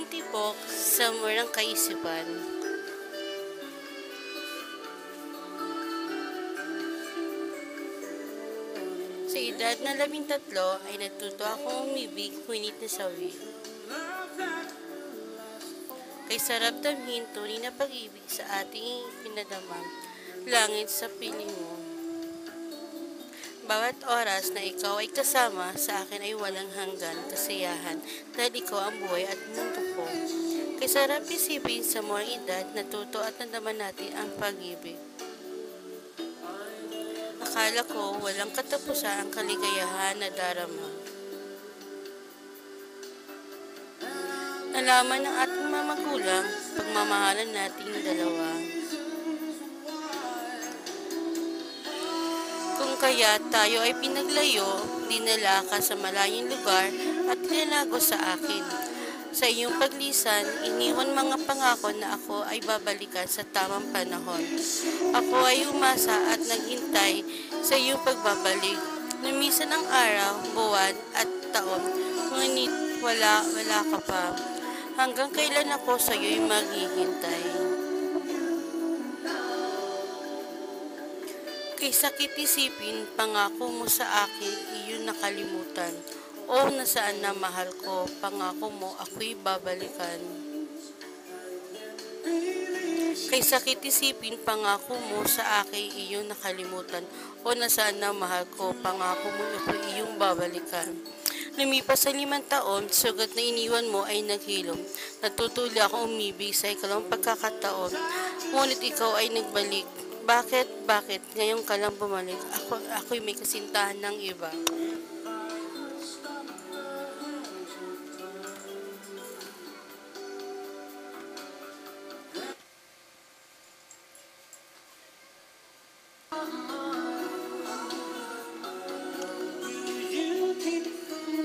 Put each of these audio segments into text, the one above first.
tibok sa murang kaisipan. Sa edad na 13 ay natuto akong umibig, ngunit nasawi. Kay sarap damhin tunay na pag-ibig sa ating pinadama, langit sa piling mo. Bawat oras na ikaw ay kasama, sa akin ay walang hanggan kasiyahan, dahil ikaw ang buhay at mundo ko. Kay sarap isipin sa murang edad, natuto at nadaman natin ang pag-ibig. Akala ko walang katapusan ang kaligayahan na darama. Nalaman ng ating mga magulang, pagmamahalan nating dalawa. Kung kaya tayo ay pinaglayo, dinala ka sa malayong lugar at tinalago sa akin. Sa iyong paglisan, iniwan mga pangako na ako ay babalikan sa tamang panahon. Ako ay umasa at naghintay sa iyong pagbabalik. Lumisan ang araw, buwan at taon, ngunit wala ka pa. Hanggang kailan ako sa iyo'y maghihintay. Kay sakit isipin, pangako mo sa akin, iyon nakalimutan. O nasaan na mahal ko, pangako mo ako'y babalikan. Kay sakit isipin, pangako mo sa akin, iyon nakalimutan. O nasaan na mahal ko, pangako mo ako'y iyong babalikan. Lumipas sa 5 taon, sugat na iniwan mo ay naghilom. Natutuli ako umibig sa ikalawang pagkakataon, ngunit ikaw ay nagbalik. Bakit? Ngayon ka lang bumalik. Ako'y may kasintahan ng iba.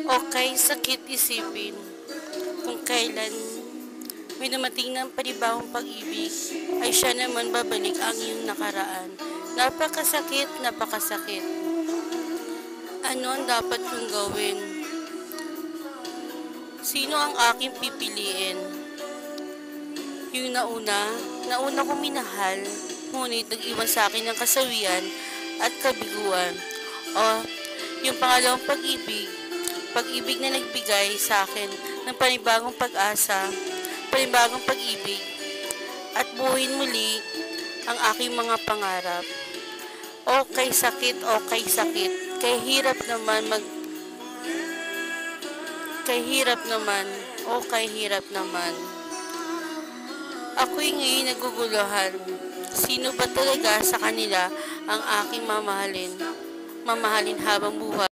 Okay, sakit isipin kung kailan may dumating ng panibagong pag-ibig, ay siya naman babalik ang iyong nakaraan. Napakasakit. Ano ang dapat kong gawin? Sino ang aking pipiliin? Yung nauna kong minahal, ngunit nag-iwan sa akin ng kasawian at kabiguan. O yung pangalawang pag-ibig na nagbigay sa akin ng panibagong pag-asa, panibagong pag-ibig, at buuin muli ang aking mga pangarap. Okay sakit, kay hirap naman. Ako'y ngayon naguguluhan. Sino ba talaga sa kanila ang aking mamahalin habang buhay?